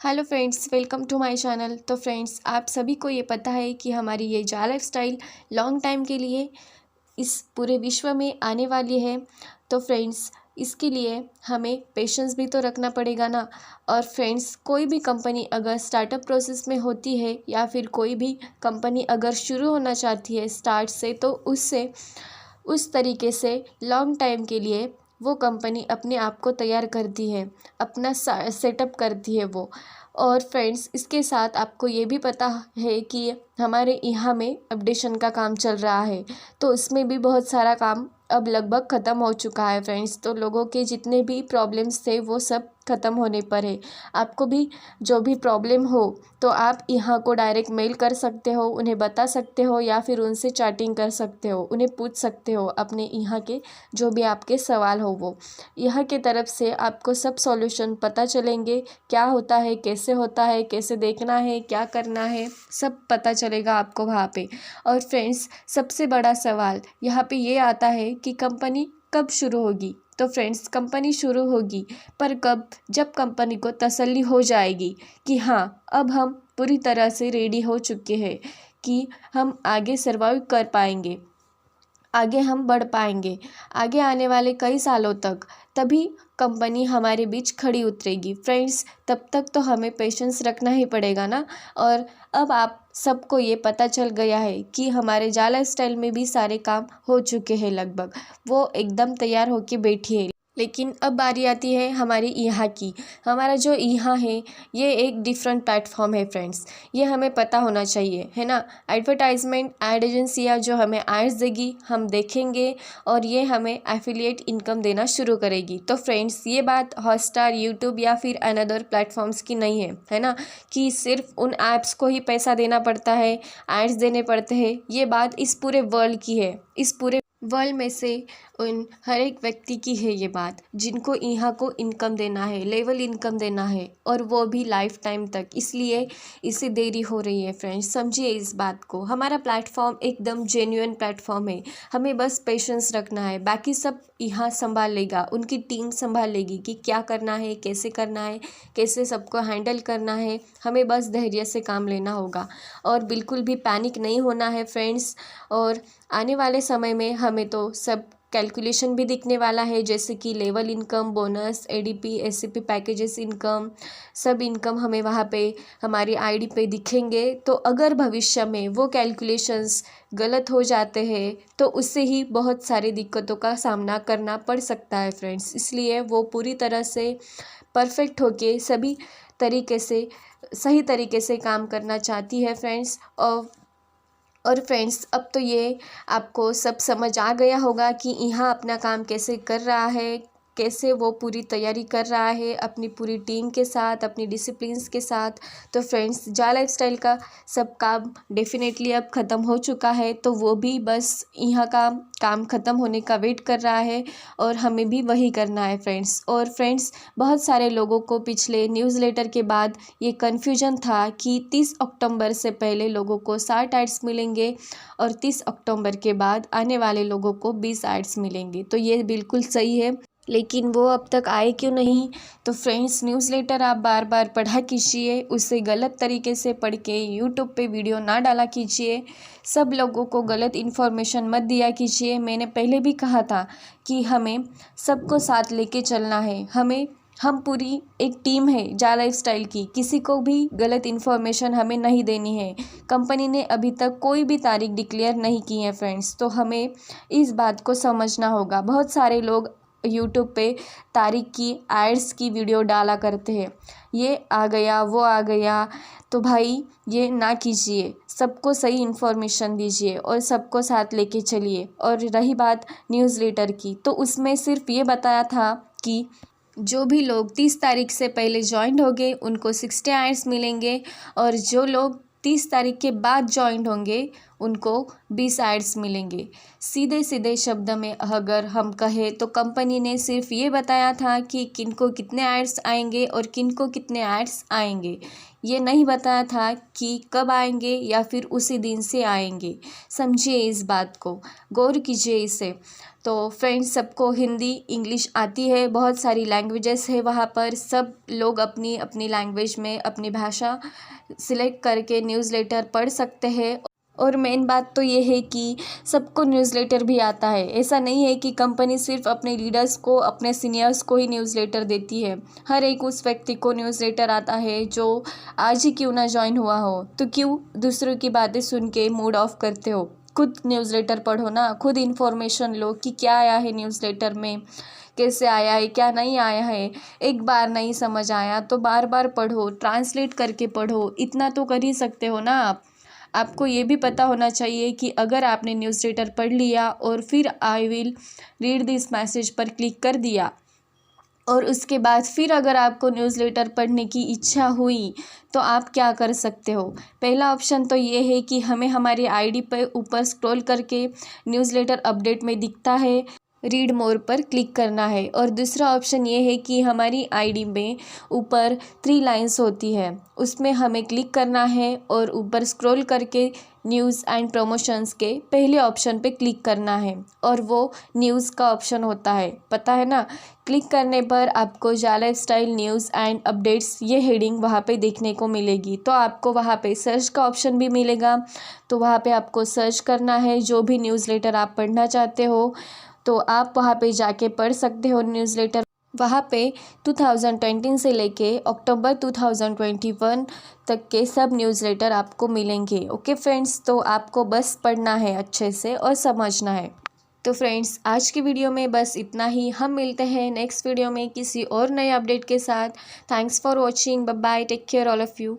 Hello friends, welcome to my channel. तो friends, आप सभी को ये पता है कि हमारी ये जा लाइफस्टाइल लॉन्ग टाइम के लिए इस पूरे विश्व में आने वाली है। तो फ्रेंड्स, इसके लिए हमें पेशेंस भी तो रखना पड़ेगा ना। और फ्रेंड्स, कोई भी कंपनी अगर स्टार्टअप प्रोसेस में होती है या फिर कोई भी कंपनी अगर शुरू होना चाहती है स्टार्ट से, तो उससे उस तरीके से लॉन्ग टाइम के लिए वो कंपनी अपने आप को तैयार करती है, अपना सेटअप करती है वो। और फ्रेंड्स, इसके साथ आपको ये भी पता है कि हमारे यहाँ में अपडेशन का काम चल रहा है, तो उसमें भी बहुत सारा काम अब लगभग ख़त्म हो चुका है फ्रेंड्स। तो लोगों के जितने भी प्रॉब्लम्स थे वो सब ख़त्म होने पर है। आपको भी जो भी प्रॉब्लम हो तो आप यहाँ को डायरेक्ट मेल कर सकते हो, उन्हें बता सकते हो या फिर उनसे चैटिंग कर सकते हो, उन्हें पूछ सकते हो अपने यहाँ के जो भी आपके सवाल हो वो। यहाँ के तरफ से आपको सब सॉल्यूशन पता चलेंगे, क्या होता है, कैसे देखना है, क्या करना है, सब पता चलेगा आपको वहाँ पे। और फ्रेंड्स, सबसे बड़ा सवाल यहाँ पे ये आता है कि कंपनी कब शुरू होगी। तो फ्रेंड्स, कंपनी शुरू होगी पर कब? जब कंपनी को तसल्ली हो जाएगी कि हाँ, अब हम पूरी तरह से रेडी हो चुके हैं कि हम आगे सर्वाइव कर पाएंगे, आगे हम बढ़ पाएंगे, आगे आने वाले कई सालों तक, तभी कंपनी हमारे बीच खड़ी उतरेगी। फ्रेंड्स, तब तक तो हमें पेशेंस रखना ही पड़ेगा ना। और अब आप सबको ये पता चल गया है कि हमारे जा लाइफस्टाइल में भी सारे काम हो चुके हैं लगभग, वो एकदम तैयार होके बैठी है। लेकिन अब बारी आती है हमारी यहाँ की। हमारा जो यहाँ है ये एक डिफरेंट प्लेटफॉर्म है फ्रेंड्स, ये हमें पता होना चाहिए, है ना। एडवर्टाइजमेंट एड एजेंसियाँ जो हमें एड्स देगी, हम देखेंगे और ये हमें एफिलिएट इनकम देना शुरू करेगी। तो फ्रेंड्स, ये बात हॉटस्टार, यूट्यूब या फिर अनदर प्लेटफॉर्म्स की नहीं है ना, कि सिर्फ उन ऐप्स को ही पैसा देना पड़ता है, एड्स देने पड़ते हैं। ये बात इस पूरे वर्ल्ड की है, इस पूरे वर्ल्ड में से उन हर एक व्यक्ति की है ये बात, जिनको यहाँ को इनकम देना है, लेवल इनकम देना है, और वो भी लाइफ टाइम तक। इसलिए इसे देरी हो रही है फ्रेंड्स, समझिए इस बात को। हमारा प्लेटफॉर्म एकदम जेन्युइन प्लेटफॉर्म है, हमें बस पेशेंस रखना है, बाकी सब यहाँ संभाल लेगा, उनकी टीम संभाल लेगी कि क्या करना है, कैसे सबको हैंडल करना है। हमें बस धैर्य से काम लेना होगा और बिल्कुल भी पैनिक नहीं होना है फ्रेंड्स। और आने वाले समय में हमें तो सब कैलकुलेशन भी दिखने वाला है, जैसे कि level income, bonus, ADP, SCP packages income, सब इनकम हमें वहाँ पे हमारी आईडी पे दिखेंगे। तो अगर भविष्य में वो कैलकुलेशंस गलत हो जाते हैं तो उससे ही बहुत सारी दिक्कतों का सामना करना पड़ सकता है फ्रेंड्स। इसलिए वो पूरी तरह से परफेक्ट होके सभी तरीके से सही तरीके से काम करना चाहती है फ्रेंड्स। और फ्रेंड्स, अब तो ये आपको सब समझ आ गया होगा कि यहाँ अपना काम कैसे कर रहा है, कैसे वो पूरी तैयारी कर रहा है अपनी पूरी टीम के साथ, अपनी डिसिप्लिन्स के साथ। तो फ्रेंड्स, जा लाइफस्टाइल का सब काम डेफिनेटली अब ख़त्म हो चुका है, तो वो भी बस यहाँ का काम ख़त्म होने का वेट कर रहा है और हमें भी वही करना है फ्रेंड्स। और फ्रेंड्स, बहुत सारे लोगों को पिछले न्यूज़लेटर के बाद ये कन्फ्यूजन था कि 30 अक्टूबर से पहले लोगों को 60 एड्स मिलेंगे और 30 अक्टूबर के बाद आने वाले लोगों को 20 एड्स मिलेंगे। तो ये बिल्कुल सही है, लेकिन वो अब तक आए क्यों नहीं? तो फ्रेंड्स, न्यूज़लेटर आप बार बार पढ़ा कीजिए, उसे गलत तरीके से पढ़ के यूट्यूब पे वीडियो ना डाला कीजिए, सब लोगों को गलत इन्फॉर्मेशन मत दिया कीजिए। मैंने पहले भी कहा था कि हमें सबको साथ लेके चलना है, हम पूरी एक टीम है जा लाइफस्टाइल की, किसी को भी गलत इन्फॉर्मेशन हमें नहीं देनी है। कंपनी ने अभी तक कोई भी तारीख डिक्लेयर नहीं की है फ्रेंड्स, तो हमें इस बात को समझना होगा। बहुत सारे लोग यूट्यूब पे तारीख की एड्स की वीडियो डाला करते हैं, ये आ गया, वो आ गया। तो भाई, ये ना कीजिए, सबको सही इन्फॉर्मेशन दीजिए और सबको साथ लेके चलिए। और रही बात न्यूज़लेटर की, तो उसमें सिर्फ ये बताया था कि जो भी लोग 30 तारीख से पहले ज्वाइन होंगे उनको 60 एड्स मिलेंगे, और जो लोग 30 तारीख के बाद ज्वाइन होंगे उनको 20 एड्स मिलेंगे। सीधे सीधे शब्द में अगर हम कहें तो कंपनी ने सिर्फ ये बताया था कि किनको कितने एड्स आएंगे और किनको कितने एड्स आएंगे। ये नहीं बताया था कि कब आएंगे या फिर उसी दिन से आएंगे। समझिए इस बात को, गौर कीजिए इसे। तो फ्रेंड्स, सबको हिंदी इंग्लिश आती है, बहुत सारी लैंग्वेजेस है वहाँ पर। सब लोग अपनी अपनी लैंग्वेज में अपनी भाषा सिलेक्ट करके न्यूज़लेटर पढ़ सकते हैं। और मेन बात तो ये है कि सबको न्यूज़लेटर भी आता है। ऐसा नहीं है कि कंपनी सिर्फ अपने लीडर्स को, अपने सीनियर्स को ही न्यूज़लेटर देती है। हर एक उस व्यक्ति को न्यूज़लेटर आता है जो आज ही क्यों ना ज्वाइन हुआ हो। तो क्यों दूसरों की बातें सुन के मूड ऑफ करते हो? खुद न्यूज़लेटर पढ़ो ना, खुद इन्फॉर्मेशन लो कि क्या आया है न्यूज़लेटर में, कैसे आया है, क्या नहीं आया है। एक बार नहीं समझ आया तो बार बार पढ़ो, ट्रांसलेट करके पढ़ो। इतना तो कर ही सकते हो ना आप। आपको ये भी पता होना चाहिए कि अगर आपने न्यूज़लेटर पढ़ लिया और फिर I will read this message पर क्लिक कर दिया और उसके बाद फिर अगर आपको न्यूज़लेटर पढ़ने की इच्छा हुई तो आप क्या कर सकते हो? पहला ऑप्शन तो ये है कि हमें हमारी आईडी पर ऊपर स्क्रॉल करके न्यूज़लेटर अपडेट में दिखता है, रीड मोर पर क्लिक करना है। और दूसरा ऑप्शन ये है कि हमारी आईडी में ऊपर 3 लाइंस होती है, उसमें हमें क्लिक करना है और ऊपर स्क्रॉल करके न्यूज़ एंड प्रमोशंस के पहले ऑप्शन पे क्लिक करना है और वो न्यूज़ का ऑप्शन होता है, पता है ना। क्लिक करने पर आपको जा लाइफस्टाइल न्यूज़ एंड अपडेट्स ये हेडिंग वहाँ पे देखने को मिलेगी। तो आपको वहाँ पे सर्च का ऑप्शन भी मिलेगा, तो वहाँ पे आपको सर्च करना है जो भी न्यूज़लेटर आप पढ़ना चाहते हो। तो आप वहाँ पे जाके पढ़ सकते हो न्यूज़लेटर। वहाँ पे 2020 से लेके अक्टूबर 2021 तक के सब न्यूज़लेटर आपको मिलेंगे। ओके फ्रेंड्स, तो आपको बस पढ़ना है अच्छे से और समझना है। तो फ्रेंड्स, आज की वीडियो में बस इतना ही। हम मिलते हैं नेक्स्ट वीडियो में किसी और नए अपडेट के साथ। Thanks for watching, bye bye, take care all of you.